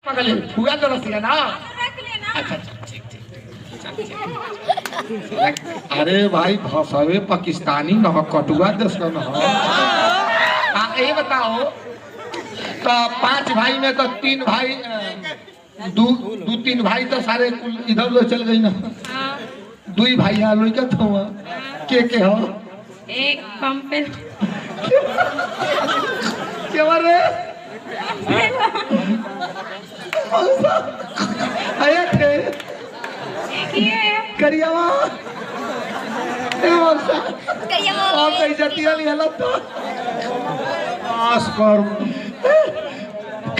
पूरा तो रसिया ना। अच्छा ठीक ठीक। अरे भाई भाषावे पाकिस्तानी न हो, कटुआ देश का न हो। हाँ ये बताओ तो 5 भाई में तो 3 भाई दो 3 भाई तो सारे इधर लो चल गई ना। 2 भाई यहाँ लोग क्या तो के हो एक पंपे क्या बात है आया थे करियावा ए मौसा करियावा आप कहीं जाती वाली हालत तो पास कर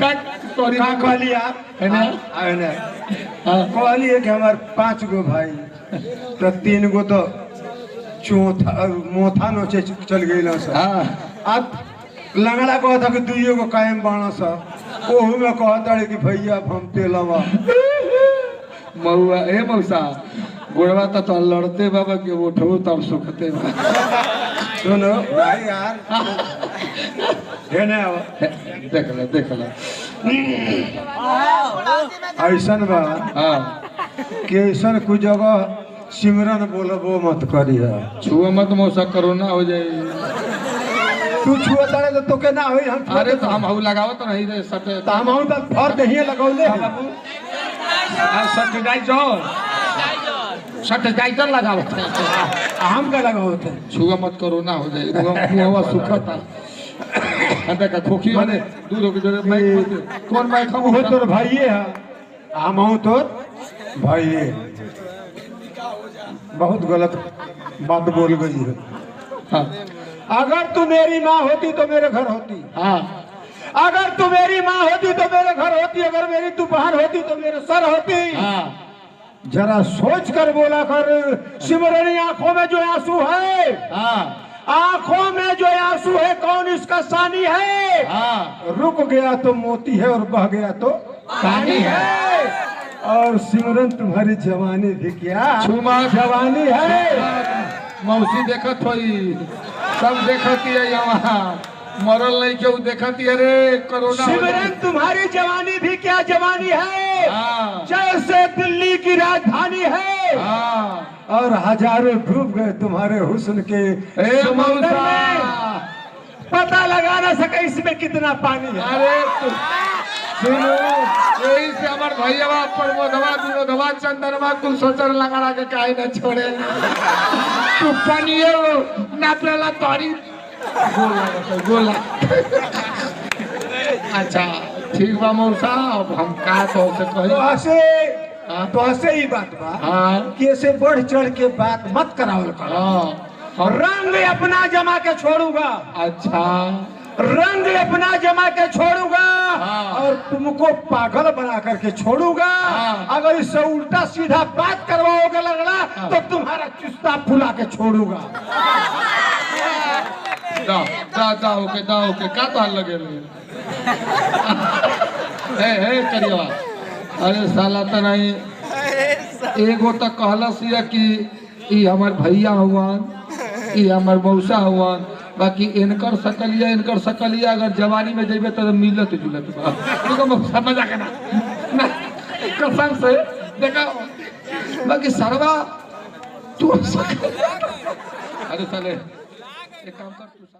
का सॉरी का कहली आप है ना हां कहली है कि हमार 5 गो भाई तो 3 गो तो चौथा मोथा नोचे चल गई ना सर। हां अब लंगड़ा कहता कि 2 गो कायम बाणा सा ओहू में कहता कि भैया हम तेलवा मौआ ए मौसा गोड़वा तो लड़ते बाबा के उठो तब सुखते बा। सुनो भाई यार है ना देख ले ऐसन बा हां कि ऐसन कुछ जगह सिमरन बोलबो मत करी है। छुआ मत मौसा कोरोना हो जाए। तू छुआ तारे तो तोके ना होई हम अरे तो हम हऊ लगाओ तो नहीं दे सटे तो हम हूं तो फर नहीं लगौले बाबू सटेजाइजर लगाओ हम का लगावते छुआ मत कोरोना हो जाए। मुंहवा सुखता अंदर का खोखी वाले दूर हो के जो मैं कौन मैं खाऊं वो तोर भाईये है हम हूं तोर भाईये। बहुत गलत बात बोल गई है। हाँ अगर तू मेरी माँ होती तो मेरे घर होती। हाँ अगर तू मेरी माँ होती तो मेरे घर होती। अगर मेरी तू बहन होती तो मेरे सर होती। हाँ जरा सोच कर बोला कर। सिमरनी आंखों में जो आंसू है हाँ आंखों में जो आंसू है कौन इसका सानी है। हाँ रुक गया तो मोती है और बह गया तो पानी है। और सिमरन तुम्हारी जवानी भी क्या छुमा जवानी है। मौसी देखत होई सब देखती है यहाँ मरल नहीं क्यों देखती है रे कोरोना। सिमरन तुम्हारी जवानी भी क्या जवानी है। हाँ जैसे दिल्ली की राजधानी है। हाँ और हजारों डूब गए तुम्हारे हुस्न के ए समंदर मौसा में। पता लगा ना सके इसमें कितना पानी है। अरे तू सुनो यही से हमार भैया प्रमोदवा विनोदवा चंदनवा कुल सोचर लंगड़ा के काहे न छोड़े। तू पनिए ना पेला तोरी गोला अच्छा ठीक बा मौसा अब हम का तो से कही तो ऐसे ही बात बा हाँ कि ऐसे बढ़ चढ़ के बात मत करावल कर। हाँ रंग अपना जमा के छोड़ूंगा। अच्छा रंग अपना जमा के छोड़ूंगा। हाँ। और तुमको पागल बना करके छोड़ूंगा। हाँ। अगर इससे उल्टा सीधा बात करवाओगे लगड़ा तो तुम्हारा चुस्ता फुला के छोड़ूंगा। दा ओके का तो लगे हे करिया। अरे साला तो नहीं एगो तो कहलस या कि ई हमार भैया हुआन ई हमार मौसा हुआन बाकी इनकर सकलिया अगर जवानी में जेबे तो मिलत जुलत बा समझ आ ना कसम से देखा बाकी सरवा तू अरे साले एक काम कर तू